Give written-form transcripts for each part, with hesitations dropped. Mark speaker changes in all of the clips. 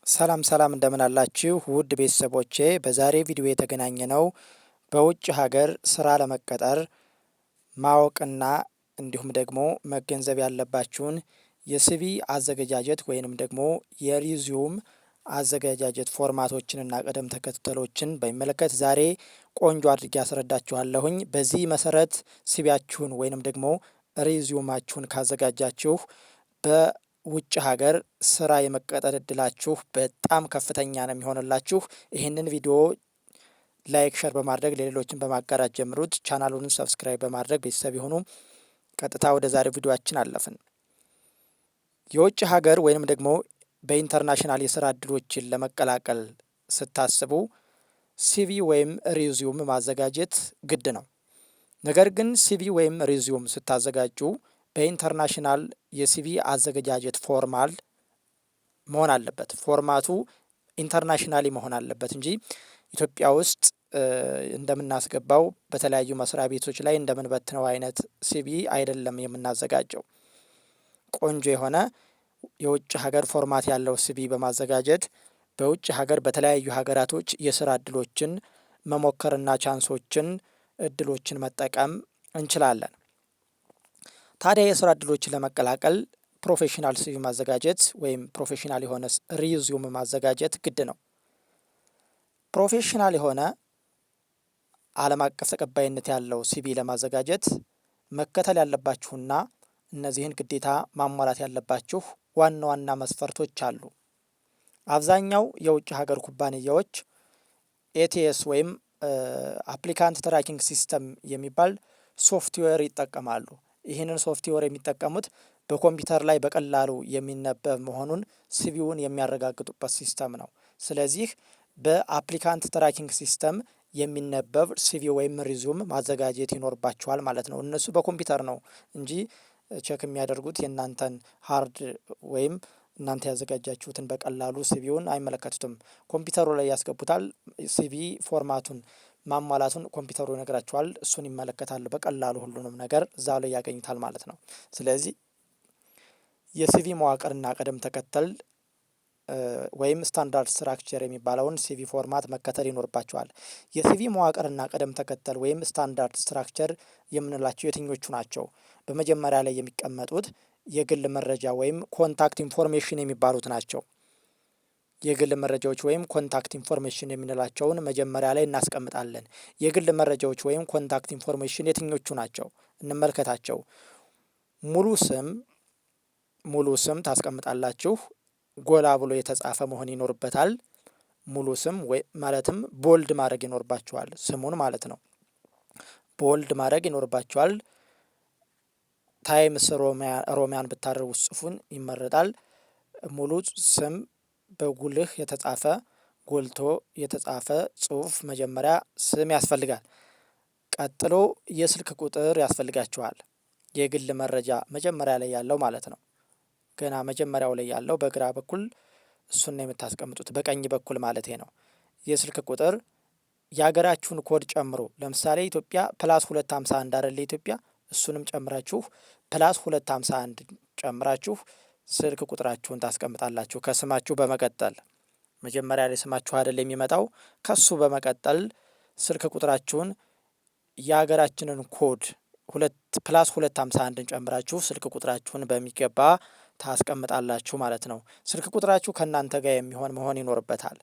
Speaker 1: ሰላም እንደምን አላችሁ ውድ ቤተሰቦቼ በዛሬ ቪዲዮ የተገናኘነው በውጭ ሀገር ስራ ለመቀጠር ማወቅና እንዲሁም ደግሞ መገንዘብ ያለባችሁን የሲቪ አዘገጃጀት ወይንም ደግሞ የሪዚዩም አዘገጃጀት ፎርማቶችንና ቅደም ተከተሎችን በሚመለከት ዛሬ ቆንጆ አድርጌ ያስረዳችኋለሁኝ። በዚህ መሰረት ሲቪያችሁን ወይንም ደግሞ ሪዚዩማችሁን ካዘጋጃችሁ በውጭ ሀገር ስራ የመቀጠር እድላችሁ በጣም ከፍተኛ ነው የሚሆንላችሁ። ይህንን ቪዲዮ ላይክ፣ ሸር በማድረግ ለሌሎችን በማጋራት ጀምሩት። ቻናሉን ሰብስክራይብ በማድረግ ቤተሰብ የሆኑ ቀጥታ ወደ ዛሬው ቪዲዮአችን አለፍን። የውጭ ሀገር ወይንም ደግሞ በኢንተርናሽናል የስራ እድሎችን ለመቀላቀል ስታስቡ ሲቪ ወይም ሪዚዩም ማዘጋጀት ግድ ነው። ነገር ግን ሲቪ ወይም ሪዚዩም ስታዘጋጁ በኢንተርናሽናል የሲቪ አዘገጃጀት ፎርማል መሆን አለበት። ፎርማቱ ኢንተርናሽናሊ መሆን አለበት እንጂ ኢትዮጵያ ውስጥ እንደምናስገባው በተለያዩ መስሪያ ቤቶች ላይ እንደምንበትነው አይነት ሲቪ አይደለም የምናዘጋጀው። ቆንጆ የሆነ የውጭ ሀገር ፎርማት ያለው ሲቪ በማዘጋጀት በውጭ ሀገር በተለያዩ ሀገራቶች የስራ እድሎችን መሞከርና ቻንሶችን እድሎችን መጠቀም እንችላለን። ታዲያ የስራ እድሎችን ለመቀላቀል ፕሮፌሽናል ሲቪ ማዘጋጀት ወይም ፕሮፌሽናል የሆነ ሪዚዩም ማዘጋጀት ግድ ነው። ፕሮፌሽናል የሆነ ዓለም አቀፍ ተቀባይነት ያለው ሲቪ ለማዘጋጀት መከተል ያለባችሁና እነዚህን ግዴታ ማሟላት ያለባችሁ ዋና ዋና መስፈርቶች አሉ። አብዛኛው የውጭ ሀገር ኩባንያዎች ኤቲኤስ ወይም አፕሊካንት ትራኪንግ ሲስተም የሚባል ሶፍትዌር ይጠቀማሉ። ይህንን ሶፍትዌር የሚጠቀሙት በኮምፒውተር ላይ በቀላሉ የሚነበብ መሆኑን ሲቪውን የሚያረጋግጡበት ሲስተም ነው። ስለዚህ በአፕሊካንት ትራኪንግ ሲስተም የሚነበብ ሲቪ ወይም ሪዚዩም ማዘጋጀት ይኖርባቸዋል ማለት ነው። እነሱ በኮምፒውተር ነው እንጂ ቼክ የሚያደርጉት የእናንተን ሀርድ ወይም እናንተ ያዘጋጃችሁትን በቀላሉ ሲቪውን አይመለከቱትም። ኮምፒውተሩ ላይ ያስገቡታል። ሲቪ ፎርማቱን ማሟላቱን ኮምፒውተሩ ይነግራቸዋል። እሱን ይመለከታሉ። በቀላሉ ሁሉንም ነገር እዛው ላይ ያገኙታል ማለት ነው። ስለዚህ የሲቪ መዋቅርና ቅደም ተከተል ወይም ስታንዳርድ ስትራክቸር የሚባለውን ሲቪ ፎርማት መከተል ይኖርባቸዋል። የሲቪ መዋቅርና ቅደም ተከተል ወይም ስታንዳርድ ስትራክቸር የምንላቸው የትኞቹ ናቸው? በመጀመሪያ ላይ የሚቀመጡት የግል መረጃ ወይም ኮንታክት ኢንፎርሜሽን የሚባሉት ናቸው። የግል መረጃዎች ወይም ኮንታክት ኢንፎርሜሽን የምንላቸውን መጀመሪያ ላይ እናስቀምጣለን። የግል መረጃዎች ወይም ኮንታክት ኢንፎርሜሽን የትኞቹ ናቸው? እንመልከታቸው። ሙሉ ስም ታስቀምጣላችሁ። ጎላ ብሎ የተጻፈ መሆን ይኖርበታል። ሙሉ ስም ማለትም ቦልድ ማድረግ ይኖርባችኋል። ስሙን ማለት ነው። ቦልድ ማድረግ ይኖርባችኋል። ታይምስ ሮሚያን ብታደርጉ ጽፉን ይመረጣል። ሙሉ ስም በጉልህ የተጻፈ ጎልቶ የተጻፈ ጽሁፍ መጀመሪያ ስም ያስፈልጋል። ቀጥሎ የስልክ ቁጥር ያስፈልጋችኋል። የግል መረጃ መጀመሪያ ላይ ያለው ማለት ነው። ገና መጀመሪያው ላይ ያለው በግራ በኩል እሱን ነው የምታስቀምጡት፣ በቀኝ በኩል ማለት ነው። የስልክ ቁጥር የሀገራችሁን ኮድ ጨምሮ ለምሳሌ ኢትዮጵያ +251 አይደለ ኢትዮጵያ፣ እሱንም ጨምራችሁ +251 ጨምራችሁ ስልክ ቁጥራችሁን ታስቀምጣላችሁ። ከስማችሁ በመቀጠል መጀመሪያ ላይ ስማችሁ አይደል የሚመጣው፣ ከሱ በመቀጠል ስልክ ቁጥራችሁን የሀገራችንን ኮድ +251ን ጨምራችሁ ስልክ ቁጥራችሁን በሚገባ ታስቀምጣላችሁ ማለት ነው። ስልክ ቁጥራችሁ ከእናንተ ጋር የሚሆን መሆን ይኖርበታል።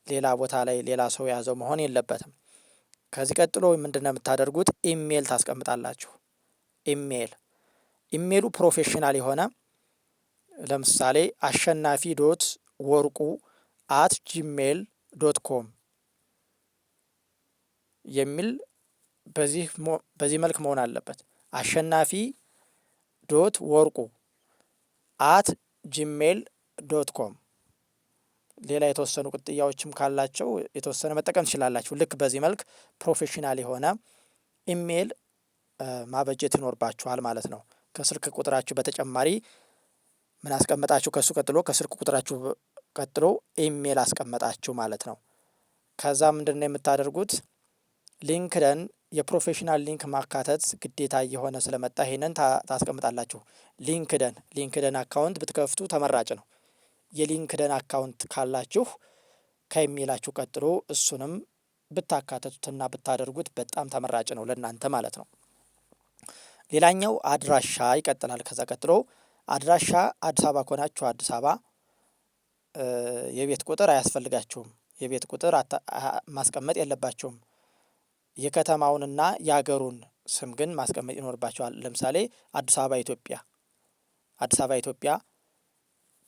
Speaker 1: ሌላ ቦታ ላይ ሌላ ሰው የያዘው መሆን የለበትም። ከዚህ ቀጥሎ ምንድነው የምታደርጉት? ኢሜይል ታስቀምጣላችሁ። ኢሜይሉ ፕሮፌሽናል የሆነ ለምሳሌ ashnafi.worku@gmail.com የሚል በዚህ መልክ መሆን አለበት። ashnafi.worku@gmail.com ሌላ የተወሰኑ ቅጥያዎችም ካላቸው የተወሰነ መጠቀም ትችላላችሁ። ልክ በዚህ መልክ ፕሮፌሽናል የሆነ ኢሜይል ማበጀት ይኖርባችኋል ማለት ነው። ከስልክ ቁጥራችሁ በተጨማሪ ምን አስቀመጣችሁ? ከሱ ቀጥሎ ከስልክ ቁጥራችሁ ቀጥሎ ኢሜይል አስቀመጣችሁ ማለት ነው። ከዛ ምንድነው የምታደርጉት? ሊንክደን የፕሮፌሽናል ሊንክ ማካተት ግዴታ እየሆነ ስለመጣ ይሄንን ታስቀምጣላችሁ። ሊንክደን አካውንት ብትከፍቱ ተመራጭ ነው። የሊንክደን አካውንት ካላችሁ ከኢሜላችሁ ቀጥሎ እሱንም ብታካተቱትና ብታደርጉት በጣም ተመራጭ ነው ለእናንተ ማለት ነው። ሌላኛው አድራሻ ይቀጥላል። ከዛ ቀጥሎ አድራሻ አዲስ አበባ ከሆናችሁ አዲስ አበባ፣ የቤት ቁጥር አያስፈልጋችሁም። የቤት ቁጥር ማስቀመጥ የለባችሁም። የከተማውንና የሀገሩን ስም ግን ማስቀመጥ ይኖርባችኋል። ለምሳሌ አዲስ አበባ ኢትዮጵያ፣ አዲስ አበባ ኢትዮጵያ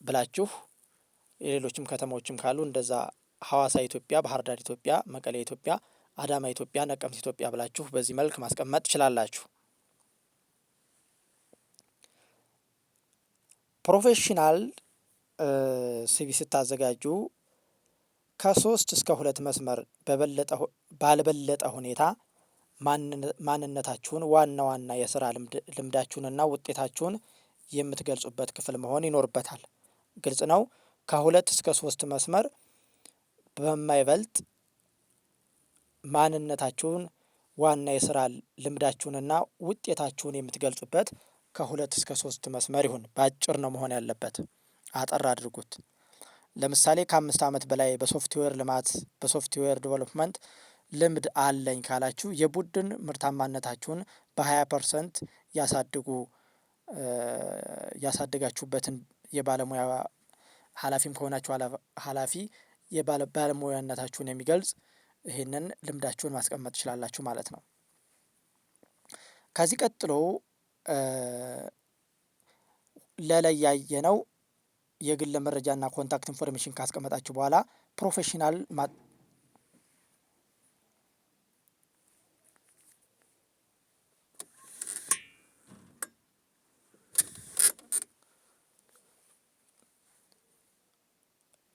Speaker 1: ብላችሁ የሌሎችም ከተማዎችም ካሉ እንደዛ ሐዋሳ ኢትዮጵያ፣ ባህር ዳር ኢትዮጵያ፣ መቀሌ ኢትዮጵያ፣ አዳማ ኢትዮጵያ፣ ነቀምት ኢትዮጵያ ብላችሁ በዚህ መልክ ማስቀመጥ ትችላላችሁ። ፕሮፌሽናል ሲቪ ስታዘጋጁ ከ3 እስከ 2 መስመር ባልበለጠ ሁኔታ ማንነታችሁን ዋና ዋና የስራ ልምዳችሁንና ውጤታችሁን የምትገልጹበት ክፍል መሆን ይኖርበታል። ግልጽ ነው። ከ2 እስከ 3 መስመር በማይበልጥ ማንነታችሁን ዋና የስራ ልምዳችሁንና ውጤታችሁን የምትገልጹበት ከ2 እስከ 3 መስመር ይሁን። በአጭር ነው መሆን ያለበት። አጠር አድርጉት። ለምሳሌ ከ5 ዓመት በላይ በሶፍትዌር ልማት በሶፍትዌር ዲቨሎፕመንት ልምድ አለኝ ካላችሁ የቡድን ምርታማነታችሁን በ20% ያሳደጋችሁበትን የባለሙያ ኃላፊም ከሆናችሁ ኃላፊ የባለሙያነታችሁን የሚገልጽ ይህንን ልምዳችሁን ማስቀመጥ ትችላላችሁ ማለት ነው። ከዚህ ቀጥሎ ለላይ ያየነው የግል መረጃና ኮንታክት ኢንፎርሜሽን ካስቀመጣችሁ በኋላ ፕሮፌሽናል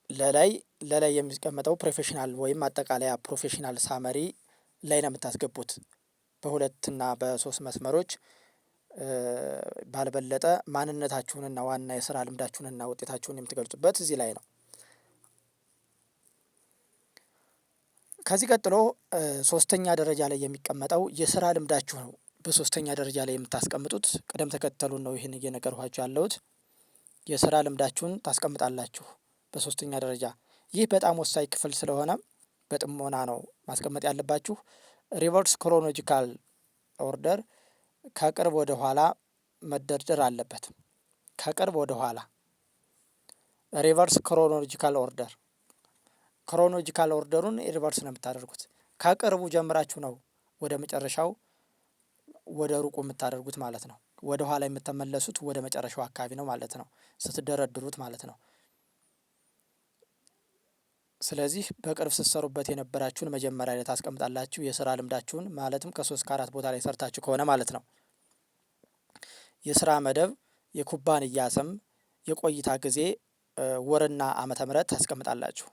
Speaker 1: ለላይ የሚቀመጠው ፕሮፌሽናል ወይም አጠቃላይ ፕሮፌሽናል ሳመሪ ላይ ነው የምታስገቡት። በ2 እና በ3 መስመሮች ባልበለጠ ማንነታችሁንና ዋና የስራ ልምዳችሁንና ውጤታችሁን የምትገልጹበት እዚህ ላይ ነው። ከዚህ ቀጥሎ 3ኛ ደረጃ ላይ የሚቀመጠው የስራ ልምዳችሁ ነው። በ3ኛ ደረጃ ላይ የምታስቀምጡት ቅደም ተከተሉን ነው ይህን እየነገርኳችሁ ያለሁት። የስራ ልምዳችሁን ታስቀምጣላችሁ በ3ኛ ደረጃ። ይህ በጣም ወሳኝ ክፍል ስለሆነ በጥሞና ነው ማስቀመጥ ያለባችሁ። ሪቨርስ ክሮኖሎጂካል ኦርደር ከቅርብ ወደ ኋላ መደርደር አለበት። ከቅርብ ወደ ኋላ ሪቨርስ ክሮኖሎጂካል ኦርደር። ክሮኖሎጂካል ኦርደሩን ሪቨርስ ነው የምታደርጉት። ከቅርቡ ጀምራችሁ ነው ወደ መጨረሻው ወደ ሩቁ የምታደርጉት ማለት ነው። ወደ ኋላ የምትመለሱት ወደ መጨረሻው አካባቢ ነው ማለት ነው፣ ስትደረድሩት ማለት ነው። ስለዚህ በቅርብ ስትሰሩበት የነበራችሁን መጀመሪያ ላይ ታስቀምጣላችሁ። የስራ ልምዳችሁን ማለትም ከ3 ከ4 ቦታ ላይ ሰርታችሁ ከሆነ ማለት ነው። የስራ መደብ፣ የኩባንያ ስም፣ የቆይታ ጊዜ፣ ወርና ዓመተ ምህረት ታስቀምጣላችሁ።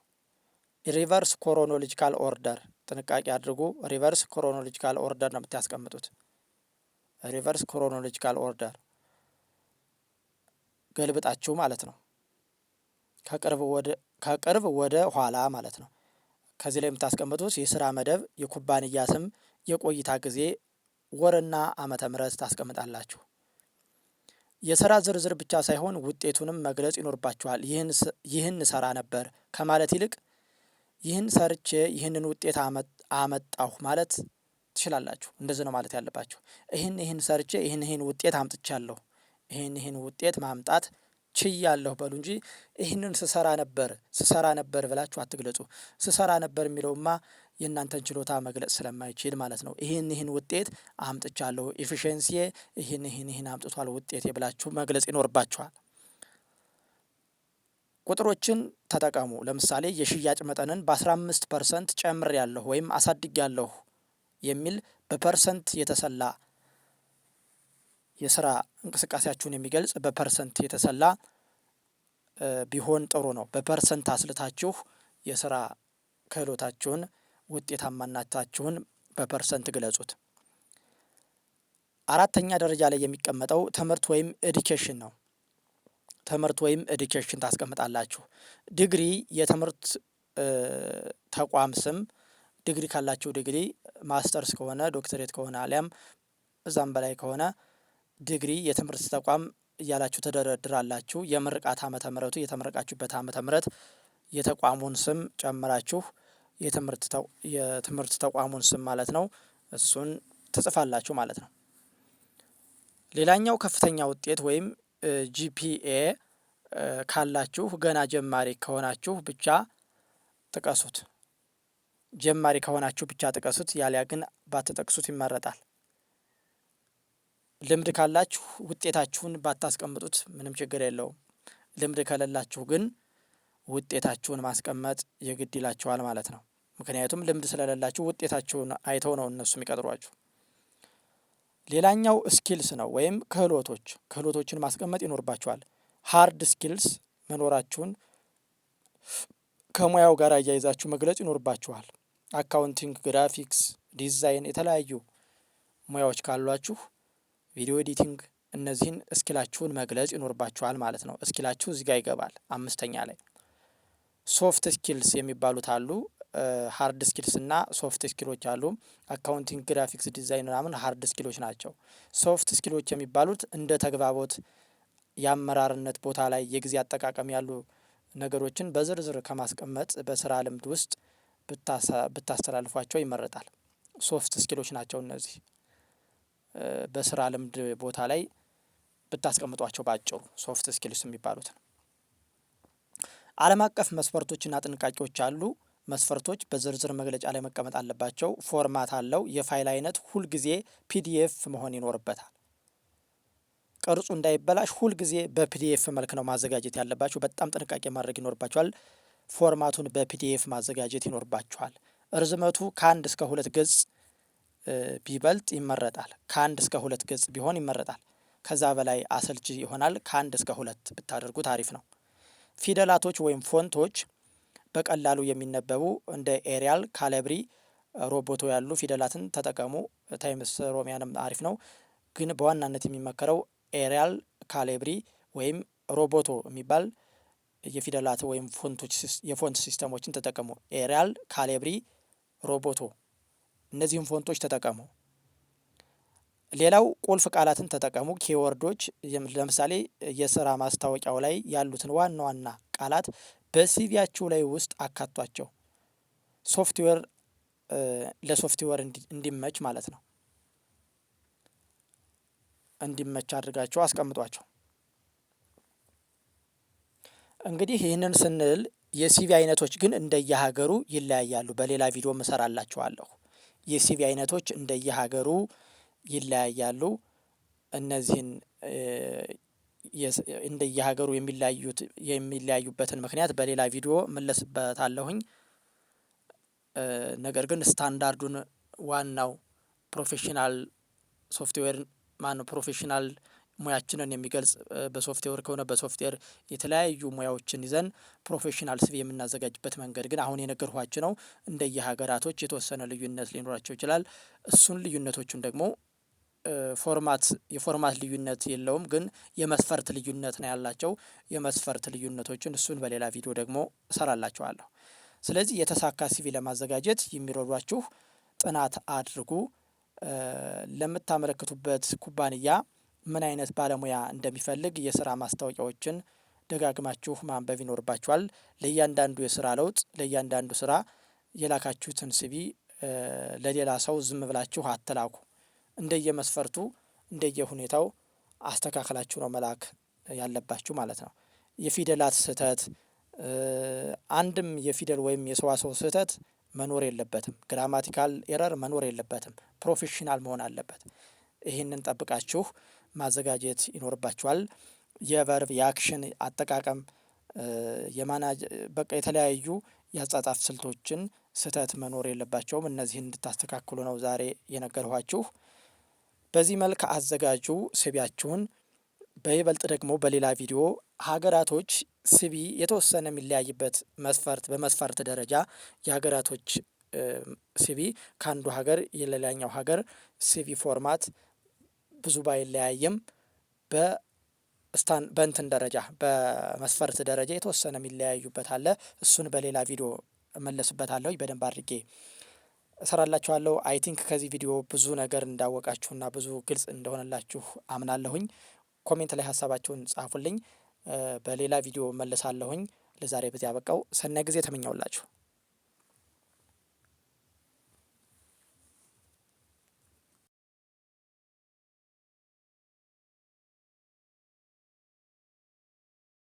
Speaker 1: ሪቨርስ ክሮኖሎጂካል ኦርደር ጥንቃቄ አድርጉ። ሪቨርስ ክሮኖሎጂካል ኦርደር ነው የምታስቀምጡት። ሪቨርስ ክሮኖሎጂካል ኦርደር ገልብጣችሁ ማለት ነው። ከቅርብ ወደ ኋላ ማለት ነው። ከዚህ ላይ የምታስቀምጡት የስራ መደብ፣ የኩባንያ ስም፣ የቆይታ ጊዜ፣ ወርና ዓመተ ምህረት ታስቀምጣላችሁ። የስራ ዝርዝር ብቻ ሳይሆን ውጤቱንም መግለጽ ይኖርባችኋል። ይህን ሰራ ነበር ከማለት ይልቅ ይህን ሰርቼ ይህንን ውጤት አመጣሁ ማለት ትችላላችሁ። እንደዚህ ነው ማለት ያለባችሁ። ይህን ሰርቼ ይህን ውጤት አምጥቻለሁ፣ ይህን ውጤት ማምጣት ችያለሁ በሉ እንጂ ይህንን ስሰራ ነበር ብላችሁ አትግለጹ። ስሰራ ነበር የሚለውማ የእናንተን ችሎታ መግለጽ ስለማይችል ማለት ነው። ይህን ውጤት አምጥቻለሁ፣ ኤፊሽንሲ ይህን አምጥቷል ውጤት ብላችሁ መግለጽ ይኖርባችኋል። ቁጥሮችን ተጠቀሙ። ለምሳሌ የሽያጭ መጠንን በ15% ጨምሬያለሁ ወይም አሳድጌያለሁ የሚል በፐርሰንት የተሰላ የስራ እንቅስቃሴያችሁን የሚገልጽ በፐርሰንት የተሰላ ቢሆን ጥሩ ነው። በፐርሰንት አስልታችሁ የስራ ክህሎታችሁን ውጤታማነታችሁን በፐርሰንት ግለጹት። 4ኛ ደረጃ ላይ የሚቀመጠው ትምህርት ወይም ኤዱኬሽን ነው። ትምህርት ወይም ኤዱኬሽን ታስቀምጣላችሁ። ዲግሪ፣ የትምህርት ተቋም ስም፣ ዲግሪ ካላችሁ ዲግሪ፣ ማስተርስ ከሆነ ዶክተሬት ከሆነ አሊያም እዛም በላይ ከሆነ ዲግሪ፣ የትምህርት ተቋም እያላችሁ ተደረድራላችሁ። የምርቃት ዓመተ ምህረቱ የተመረቃችሁበት ዓመተ ምህረት የተቋሙን ስም ጨምራችሁ የትምህርት ተቋሙን ስም ማለት ነው እሱን ትጽፋላችሁ ማለት ነው። ሌላኛው ከፍተኛ ውጤት ወይም ጂፒኤ ካላችሁ ገና ጀማሪ ከሆናችሁ ብቻ ጥቀሱት። ጀማሪ ከሆናችሁ ብቻ ጥቀሱት። ያሊያ ግን ባትጠቅሱት ይመረጣል። ልምድ ካላችሁ ውጤታችሁን ባታስቀምጡት ምንም ችግር የለውም። ልምድ ከሌላችሁ ግን ውጤታችሁን ማስቀመጥ የግድ ይላችኋል ማለት ነው። ምክንያቱም ልምድ ስለሌላችሁ ውጤታችሁን አይተው ነው እነሱ የሚቀጥሯችሁ። ሌላኛው ስኪልስ ነው ወይም ክህሎቶችን ማስቀመጥ ይኖርባችኋል። ሃርድ ስኪልስ መኖራችሁን ከሙያው ጋር አያይዛችሁ መግለጽ ይኖርባችኋል። አካውንቲንግ፣ ግራፊክስ ዲዛይን፣ የተለያዩ ሙያዎች ካሏችሁ ቪዲዮ ኤዲቲንግ፣ እነዚህን እስኪላችሁን መግለጽ ይኖርባችኋል ማለት ነው። እስኪላችሁ እዚህ ጋር ይገባል። 5ኛ ላይ ሶፍት ስኪልስ የሚባሉት አሉ። ሃርድ ስኪልስ እና ሶፍት ስኪሎች አሉ። አካውንቲንግ፣ ግራፊክስ ዲዛይን ምናምን ሃርድ ስኪሎች ናቸው። ሶፍት ስኪሎች የሚባሉት እንደ ተግባቦት፣ የአመራርነት ቦታ ላይ የጊዜ አጠቃቀም ያሉ ነገሮችን በዝርዝር ከማስቀመጥ በስራ ልምድ ውስጥ ብታስተላልፏቸው ይመረጣል። ሶፍት ስኪሎች ናቸው እነዚህ። በስራ ልምድ ቦታ ላይ ብታስቀምጧቸው ባጭሩ ሶፍት ስኪልስ የሚባሉት። ዓለም አቀፍ መስፈርቶችና ጥንቃቄዎች አሉ። መስፈርቶች በዝርዝር መግለጫ ላይ መቀመጥ አለባቸው። ፎርማት አለው። የፋይል አይነት ሁልጊዜ ፒዲኤፍ መሆን ይኖርበታል። ቅርጹ እንዳይበላሽ ሁልጊዜ በፒዲኤፍ መልክ ነው ማዘጋጀት ያለባችሁ። በጣም ጥንቃቄ ማድረግ ይኖርባችኋል። ፎርማቱን በፒዲኤፍ ማዘጋጀት ይኖርባችኋል። እርዝመቱ ከ1 እስከ 2 ገጽ ቢበልጥ ይመረጣል። ከ1 እስከ 2 ገጽ ቢሆን ይመረጣል። ከዛ በላይ አሰልቺ ይሆናል። ከ1 እስከ 2 ብታደርጉት አሪፍ ነው። ፊደላቶች ወይም ፎንቶች በቀላሉ የሚነበቡ እንደ ኤሪያል፣ ካለብሪ፣ ሮቦቶ ያሉ ፊደላትን ተጠቀሙ። ታይምስ ሮሚያንም አሪፍ ነው፣ ግን በዋናነት የሚመከረው ኤሪያል፣ ካሌብሪ ወይም ሮቦቶ የሚባል የፊደላት ወይም የፎንት ሲስተሞችን ተጠቀሙ። ኤሪያል፣ ካሌብሪ፣ ሮቦቶ እነዚህም ፎንቶች ተጠቀሙ። ሌላው ቁልፍ ቃላትን ተጠቀሙ። ኪወርዶች ለምሳሌ የስራ ማስታወቂያው ላይ ያሉትን ዋና ዋና ቃላት በሲቪያችሁ ላይ ውስጥ አካቷቸው። ሶፍትዌር ለሶፍትዌር እንዲመች ማለት ነው፣ እንዲመች አድርጋቸው አስቀምጧቸው። እንግዲህ ይህንን ስንል የሲቪ አይነቶች ግን እንደየሀገሩ ይለያያሉ። በሌላ ቪዲዮ እሰራላችኋለሁ። የሲቪ አይነቶች እንደየሀገሩ ይለያያሉ። እነዚህን እንደየሀገሩ የሚለያዩበትን ምክንያት በሌላ ቪዲዮ መለስበታለሁኝ። ነገር ግን ስታንዳርዱን ዋናው ፕሮፌሽናል ሶፍትዌር ፕሮፌሽናል ሙያችንን የሚገልጽ በሶፍትዌር ከሆነ በሶፍትዌር የተለያዩ ሙያዎችን ይዘን ፕሮፌሽናል ሲቪ የምናዘጋጅበት መንገድ ግን አሁን የነገርኋችሁ ነው። እንደየሀገራቶች የተወሰነ ልዩነት ሊኖራቸው ይችላል። እሱን ልዩነቶቹን ደግሞ የፎርማት ልዩነት የለውም፣ ግን የመስፈርት ልዩነት ነው ያላቸው። የመስፈርት ልዩነቶችን እሱን በሌላ ቪዲዮ ደግሞ እሰራላችኋለሁ። ስለዚህ የተሳካ ሲቪ ለማዘጋጀት የሚረዷችሁ ጥናት አድርጉ። ለምታመለክቱበት ኩባንያ ምን አይነት ባለሙያ እንደሚፈልግ የስራ ማስታወቂያዎችን ደጋግማችሁ ማንበብ ይኖርባችኋል። ለእያንዳንዱ የስራ ለውጥ፣ ለእያንዳንዱ ስራ የላካችሁትን ሲቪ ለሌላ ሰው ዝም ብላችሁ አትላኩ። እንደየመስፈርቱ እንደየሁኔታው አስተካክላችሁ ነው መላክ ያለባችሁ ማለት ነው። የፊደላት ስህተት አንድም የፊደል ወይም የሰዋሰው ስህተት መኖር የለበትም። ግራማቲካል ኤረር መኖር የለበትም። ፕሮፌሽናል መሆን አለበት። ይህንን ጠብቃችሁ ማዘጋጀት ይኖርባችኋል። የቨርብ የአክሽን አጠቃቀም በቃ የተለያዩ የአጻጻፍ ስልቶችን ስህተት መኖር የለባቸውም። እነዚህን እንድታስተካክሉ ነው ዛሬ የነገርኋችሁ። በዚህ መልክ አዘጋጁ ሲቪያችሁን። በይበልጥ ደግሞ በሌላ ቪዲዮ ሀገራቶች ሲቪ የተወሰነ የሚለያይበት በመስፈርት ደረጃ የሀገራቶች ሲቪ ከአንዱ ሀገር የሌላኛው ሀገር ሲቪ ፎርማት ብዙ ባይለያይም በእንትን ደረጃ በመስፈርት ደረጃ የተወሰነ የሚለያዩበት አለ። እሱን በሌላ ቪዲዮ እመለስበታለሁ። በደንብ አድርጌ እሰራላችኋለሁ። አይ ቲንክ ከዚህ ቪዲዮ ብዙ ነገር እንዳወቃችሁና ብዙ ግልጽ እንደሆነላችሁ አምናለሁኝ። ኮሜንት ላይ ሀሳባችሁን ጻፉልኝ። በሌላ ቪዲዮ መለሳለሁኝ። ለዛሬ በዚህ አበቃው። ሰናይ ጊዜ ተመኘውላችሁ።